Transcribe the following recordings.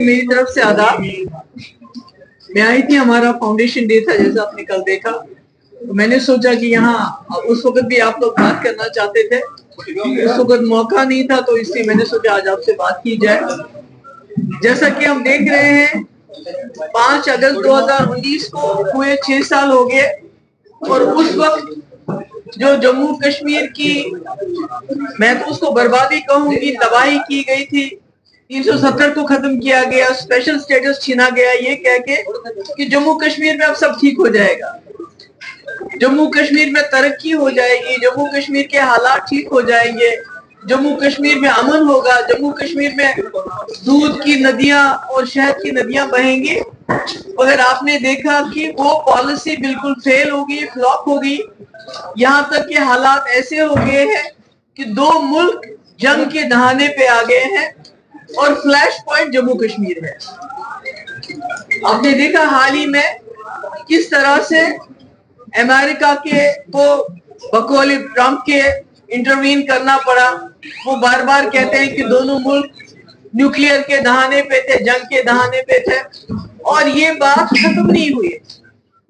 मेरी तरफ से आदाब। मैं आई थी, हमारा फाउंडेशन डे था जैसा आपने कल देखा, तो मैंने सोचा कि यहाँ उस वक्त भी आप लोग बात करना चाहते थे, उस वक्त मौका नहीं था, तो इसलिए मैंने सोचा आज आपसे बात की जाए। जैसा कि हम देख रहे हैं 5 अगस्त 2019 को हुए 6 साल हो गए, और उस वक्त जो जम्मू कश्मीर की, मैं तो उसको बर्बादी कहूंगी, तबाही की गई थी, 370 को खत्म किया गया, स्पेशल स्टेटस छीना गया ये कह के कि जम्मू कश्मीर में अब सब ठीक हो जाएगा, जम्मू कश्मीर में तरक्की हो जाएगी, जम्मू कश्मीर के हालात ठीक हो जाएंगे, जम्मू कश्मीर में अमन होगा, जम्मू कश्मीर में दूध की नदियां और शहद की नदियां बहेंगी। मगर आपने देखा कि वो पॉलिसी बिल्कुल फेल हो गई, फ्लॉप हो गई। यहाँ तक के हालात ऐसे हो गए हैं कि 2 मुल्क जंग के दहाने पे आ गए हैं और फ्लैश पॉइंट जम्मू कश्मीर है। आपने देखा हाल ही में किस तरह से अमेरिका के को बकौल ट्रंप के इंटरवीन करना पड़ा। वो बार बार कहते हैं कि दोनों मुल्क न्यूक्लियर के दहाने पे थे, जंग के दहाने पे थे, और ये बात खत्म नहीं हुई।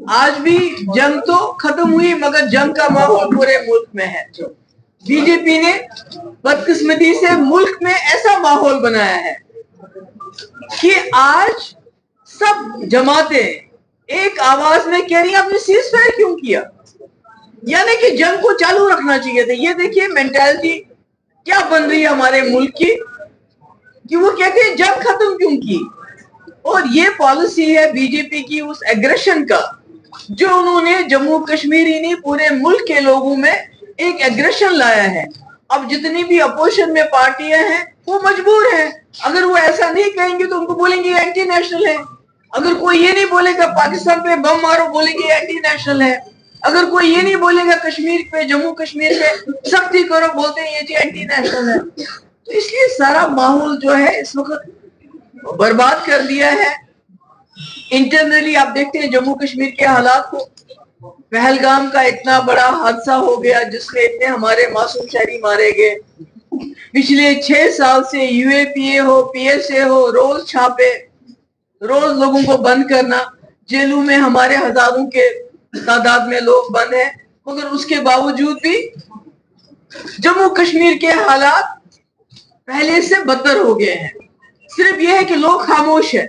आज भी जंग तो खत्म हुई, मगर जंग का माहौल पूरे मुल्क में है। बीजेपी ने बदकिस्मती से मुल्क में ऐसा माहौल बनाया है कि आज सब जमातें एक आवाज में कह रही है आपने सीज फायर क्यों किया, यानी कि जंग को चालू रखना चाहिए था। ये देखिए मेंटालिटी क्या बन रही है हमारे मुल्क की, कि वो कहते हैं जंग खत्म क्यों की। और ये पॉलिसी है बीजेपी की उस एग्रेशन का, जो उन्होंने जम्मू कश्मीर ही नहीं पूरे मुल्क के लोगों में एक एग्रेशन लाया है। अब जितनी भी अपोजिशन में पार्टियां हैं वो मजबूर हैं, अगर वो ऐसा नहीं कहेंगे तो उनको बोलेंगे एंटी नेशनल है। अगर कोई ये नहीं बोलेगा पाकिस्तान पे बम मारो, बोलेंगे एंटी नेशनल है। अगर कोई ये नहीं बोलेगा कश्मीर पे, जम्मू कश्मीर पे सख्ती करो, बोलते हैं ये जी एंटी नेशनल है। तो इसलिए सारा माहौल जो है इस वक्त बर्बाद कर दिया है। इंटरनली आप देखते हैं जम्मू कश्मीर के हालात को, पहलगाम का इतना बड़ा हादसा हो गया जिसमें इतने हमारे मासूम शहरी मारे गए। पिछले 6 साल से यूएपीए हो, पीएसए हो, रोज छापे, रोज लोगों को बंद करना, जेलों में हमारे हजारों के तादाद में लोग बंद हैं, मगर उसके बावजूद भी जम्मू कश्मीर के हालात पहले से बदतर हो गए हैं। सिर्फ यह है कि लोग खामोश है।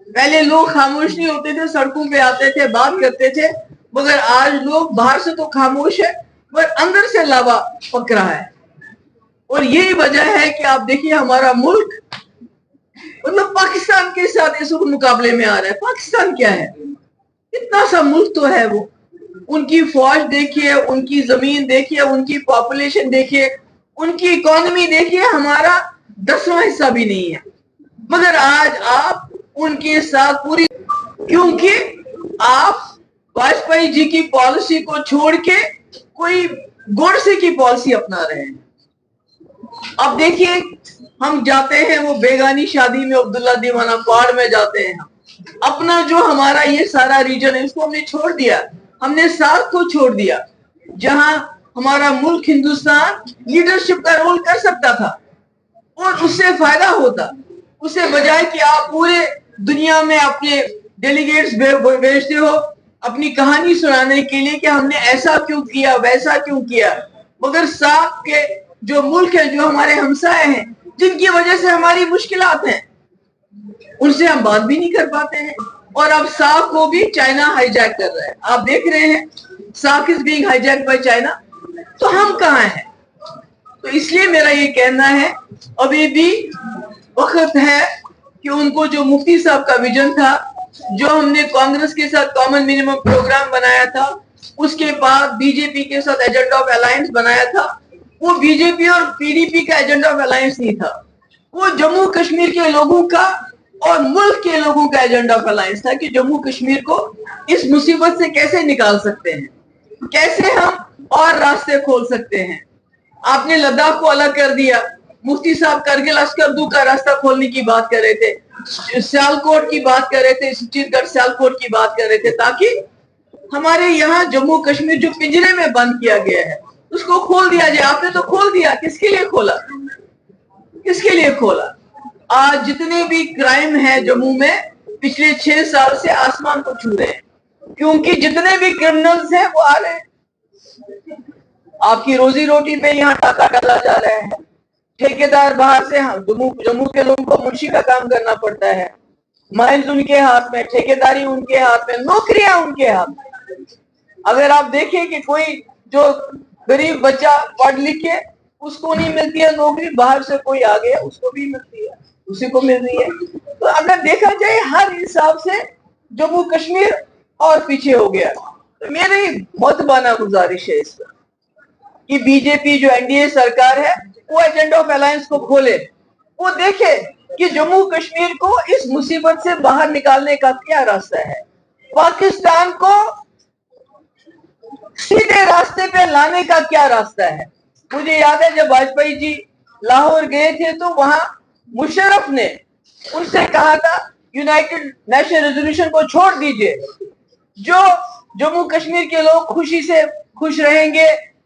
पहले लोग खामोश नहीं होते थे, सड़कों पे आते थे, बात करते थे, मगर आज लोग बाहर से तो खामोश है पर अंदर से लावा पक रहा है। और यही वजह है कि आप देखिए हमारा मुल्क मतलब पाकिस्तान के साथ इस मुकाबले में आ रहा है। पाकिस्तान क्या है, इतना सा मुल्क तो है वो, उनकी फौज देखिए, उनकी जमीन देखिए, उनकी पॉपुलेशन देखिए, उनकी इकोनॉमी देखिए, हमारा 10वां हिस्सा भी नहीं है। मगर आज आप उनके साथ पूरी, क्योंकि आप वाजपेयी जी की पॉलिसी को छोड़ के कोई गोडसे की पॉलिसी अपना रहे हैं। अब देखिए हम जाते हैं वो बेगानी शादी में, अब्दुल्ला दीवाना पहाड़ में जाते हैं, अपना जो हमारा ये सारा रीजन है इसको हमने छोड़ दिया, हमने सार्क को छोड़ दिया, जहां हमारा मुल्क हिंदुस्तान लीडरशिप का रोल कर सकता था और उससे फायदा होता, उससे बजाय कि आप पूरे दुनिया में अपने डेलीगेट्स भेजते हो अपनी कहानी सुनाने के लिए कि हमने ऐसा क्यों किया, वैसा क्यों किया। मगर सार्क के जो मुल्क है, जो हमारे हमसाए हैं, जिनकी वजह से हमारी मुश्किलात हैं, उनसे हम बात भी नहीं कर पाते हैं। और अब सार्क को भी चाइना हाईजैक कर रहा है। आप देख रहे हैं SAARC is being hijack by China, तो हम कहाँ हैं। तो इसलिए मेरा ये कहना है अभी भी वक्त है कि उनको जो मुफ्ती साहब का विजन था, जो हमने कांग्रेस के साथ कॉमन मिनिमम प्रोग्राम बनाया था, उसके बाद बीजेपी के साथ एजेंडा ऑफ अलायंस बनाया था, वो बीजेपी और पीडीपी का एजेंडा ऑफ अलायंस नहीं था, वो जम्मू कश्मीर के लोगों का और मुल्क के लोगों का एजेंडा ऑफ अलायंस था कि जम्मू कश्मीर को इस मुसीबत से कैसे निकाल सकते हैं, कैसे हम और रास्ते खोल सकते हैं। आपने लद्दाख को अलग कर दिया, मुफ्ती साहब करगिल अस्करदू का रास्ता खोलने की बात कर रहे थे, सियालकोट की बात कर रहे थे, चित्तगढ़ सियालकोट की बात कर रहे थे, ताकि हमारे यहाँ जम्मू कश्मीर जो पिंजरे में बंद किया गया है उसको खोल दिया जाए। आपने तो खोल दिया, किसके लिए खोला, किसके लिए खोला। आज जितने भी क्राइम है जम्मू में पिछले 6 साल से आसमान को छू रहे हैं, क्योंकि जितने भी क्रिमिनल्स हैं वो आ रहे हैं। आपकी रोजी रोटी पे यहाँ टाका डाला जा रहा है। ठेकेदार बाहर से जम्मू के लोगों को मुंशी का काम करना पड़ता है। माइंस उनके हाथ में, ठेकेदारी उनके हाथ में, नौकरियां उनके हाथ में। अगर आप देखें कि कोई जो गरीब बच्चा पढ़ लिख के उसको नहीं मिलती है नौकरी, बाहर से कोई आ गया उसको भी मिलती है, उसी को मिल रही है। तो अगर देखा जाए हर हिसाब से जम्मू कश्मीर और पीछे हो गया। तो मेरी बहुत बाना गुजारिश है इस पर कि बीजेपी जो एनडीए सरकार है वो एजेंडा ऑफ अलायंस को खोले, वो देखे कि जम्मू कश्मीर को इस मुसीबत से बाहर निकालने का क्या रास्ता है, पाकिस्तान को सीधे रास्ते पे लाने का क्या रास्ता है। मुझे याद है जब वाजपेयी जी लाहौर गए थे तो वहां मुशर्रफ ने उनसे कहा था यूनाइटेड नेशन रेजोल्यूशन को छोड़ दीजिए, जो जम्मू कश्मीर के लोग खुशी से खुश रहेंगे,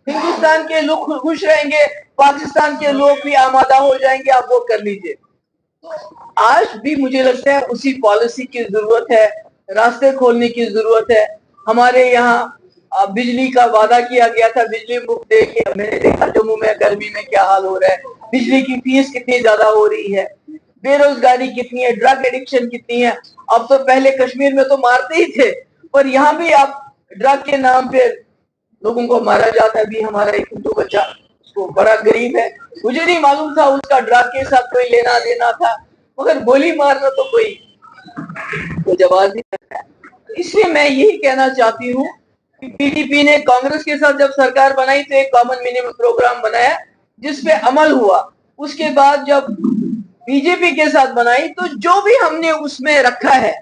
हिंदुस्तान के लोग खुश रहेंगे, पाकिस्तान के लोग भी आमादा हो जाएंगे, आप वो कर लीजिए। आज भी मुझे लगता है उसी पॉलिसी की जरूरत है, रास्ते खोलने की जरूरत है। हमारे यहाँ बिजली का वादा किया गया था, बिजली मुफ्त देखिए, मैंने देखा जम्मू में गर्मी में क्या हाल हो रहा है, बिजली की फीस कितनी ज्यादा हो रही है, बेरोजगारी कितनी है, ड्रग एडिक्शन कितनी है। अब तो पहले कश्मीर में तो मारते ही थे, पर यहाँ भी आप ड्रग के नाम पे लोगों को मारा जाता है। भी हमारा एक हिंदू बच्चा, उसको बड़ा गरीब है, मुझे नहीं मालूम था उसका ड्रग के साथ कोई लेना देना था, मगर गोली मारना तो कोई जवाब नहीं देता है। इसलिए मैं यही कहना चाहती हूँ कि पीडीपी ने कांग्रेस के साथ जब सरकार बनाई तो एक कॉमन मिनिमम प्रोग्राम बनाया जिसपे अमल हुआ। उसके बाद जब बीजेपी के साथ बनाई तो जो भी हमने उसमें रखा है,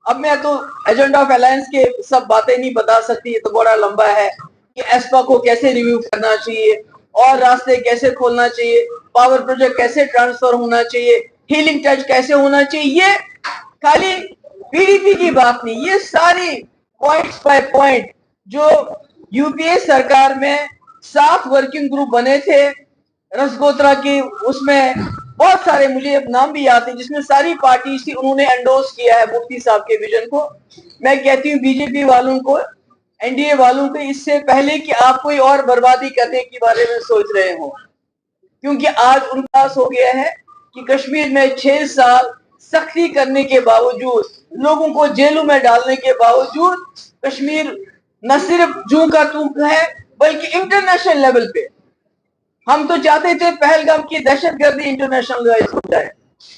अब मैं तो एजेंडा ऑफ अलायंस के सब बातें नहीं बता सकती, ये तो बड़ा लंबा है कि एस्पा को कैसे रिव्यू करना चाहिए और रास्ते कैसे खोलना चाहिए, पावर प्रोजेक्ट कैसे ट्रांसफर होना चाहिए, हीलिंग टच कैसे होना चाहिए। ये खाली पीडीपी की बात नहीं, ये सारी पॉइंट्स बाय पॉइंट जो यूपीए सरकार में 7 वर्किंग ग्रुप बने थे रसगोत्रा की, उसमें बहुत सारे मुझे नाम भी याद है जिसमें सारी पार्टी थी, उन्होंने एंडोर्स किया है मुफ्ती साहब के विजन को। मैं कहती हूँ बीजेपी वालों को, एनडीए वालों को, इससे पहले कि आप कोई और बर्बादी करने के बारे में सोच रहे हो, क्योंकि आज उनका पास हो गया है कि कश्मीर में 6 साल सख्ती करने के बावजूद, लोगों को जेलों में डालने के बावजूद कश्मीर न सिर्फ जू का तू है बल्कि इंटरनेशनल लेवल पे, हम तो चाहते थे पहलगाम की दहशतगर्दी इंटरनेशनलाइज हो जाए,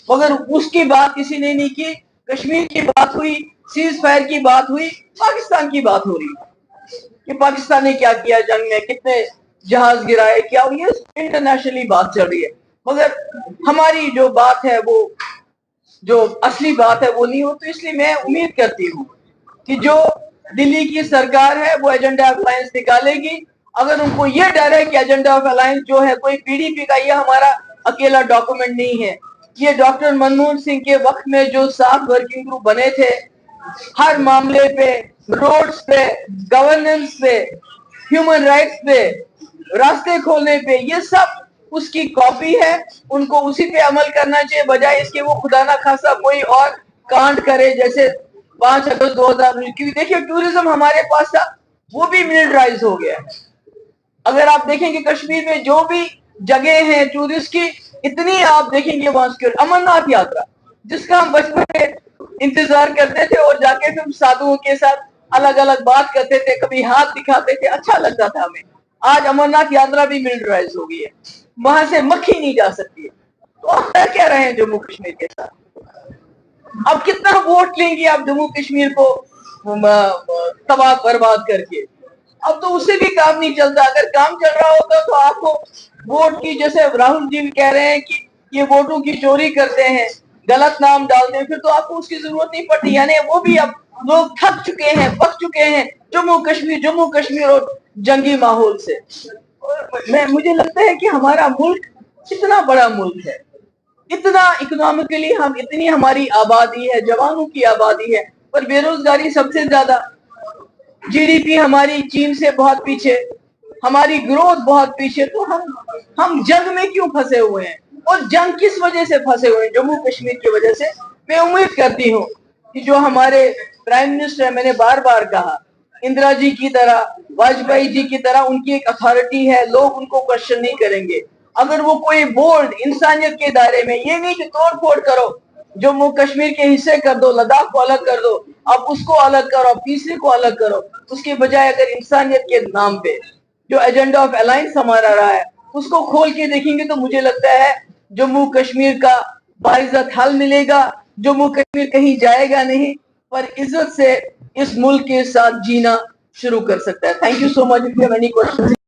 मगर उसकी बात किसी ने नहीं की। कश्मीर की बात हुई, सीज फायर की बात हुई, पाकिस्तान की बात हो रही कि पाकिस्तान ने क्या किया जंग में, कितने जहाज गिराए, क्या हुई, इंटरनेशनली बात चल रही है, मगर हमारी जो बात है वो जो असली बात है वो नहीं हो। तो इसलिए मैं उम्मीद करती हूँ कि जो दिल्ली की सरकार है वो एजेंडा ऑफ अलायंस निकालेगी। अगर उनको ये डर है कि एजेंडा ऑफ अलायंस जो है कोई पीडीपी का, ये हमारा अकेला डॉक्यूमेंट नहीं है, ये डॉक्टर मनमोहन सिंह के वक्त में जो 7 वर्किंग ग्रुप बने थे, हर मामले पे, रोड्स पे, गवर्नेंस पे, ह्यूमन राइट्स पे, रास्ते खोलने पे, ये सब उसकी कॉपी है। उनको उसी पे अमल करना चाहिए, बजाय इसके वो खुदा ना खासा कोई और कांड करे जैसे 5 अगस्त 2019। क्योंकि देखिए टूरिज्म हमारे पास था, वो भी मिलिटराइज हो गया। अगर आप देखेंगे कश्मीर में जो भी जगह है टूरिस्ट की, इतनी आप देखेंगे वहां सिक्योरिटी। अमरनाथ यात्रा जिसका हम बचपन में इंतजार करते थे और जाके फिर साधुओं के साथ अलग अलग बात करते थे, कभी हाथ दिखाते थे, अच्छा लगता था हमें। आज अमरनाथ यात्रा भी मिलिटराइज हो गई है, वहां से मक्खी नहीं जा सकती है। तो आप कर क्या रहे हैं जम्मू कश्मीर के साथ? अब कितना वोट लेंगे आप जम्मू कश्मीर को तबाह बर्बाद करके? अब तो उससे भी काम नहीं चलता। अगर काम चल रहा होता तो आपको वोट की, जैसे राहुल जी भी कह रहे हैं कि ये वोटों की चोरी करते हैं, गलत नाम डालते हैं, फिर तो आपको उसकी जरूरत नहीं पड़ती। यानी वो भी अब लोग थक चुके हैं, पक चुके हैं जम्मू कश्मीर और जंगी माहौल से। मुझे लगता है कि हमारा मुल्क इतना बड़ा मुल्क है, इतना इकोनॉमिकली हम, इतनी हमारी आबादी है, जवानों की आबादी है, पर बेरोजगारी सबसे ज्यादा, जीडीपी हमारी चीन से बहुत पीछे, हमारी ग्रोथ बहुत पीछे। तो हम जंग में क्यों फंसे हुए हैं? اور جنگ کس وجہ سے پھنسے ہوئے ہیں؟ جموں کشمیر کی وجہ سے. میں امید کرتی ہوں کہ جو ہمارے پرائم منسٹر ہے، میں نے بار بار کہا، اندرا جی کی طرح، واجپئی جی کی طرح ان کی ایک اتھارٹی ہے، لوگ ان کو کوشچن نہیں کریں گے. اگر وہ کوئی بورڈ انسانیت کے دائرے میں، یہ نہیں کہ توڑ پھوڑ کرو، جموں کشمیر کے حصے کر دو، لداخ کو الگ کر دو، اب اس کو الگ کرو، اب تیسرے کو الگ کرو، اس کے بجائے اگر انسانیت کے نام پہ جو ایجنڈا آف الائنس ہمارا رہا ہے اس کو کھول کے دیکھیں گے تو مجھے لگتا ہے جموں کشمیر کا باعزت حل ملے گا. جموں کشمیر کہیں جائے گا نہیں، پر عزت سے اس ملک کے ساتھ جینا شروع کر سکتا ہے. Thank you so much.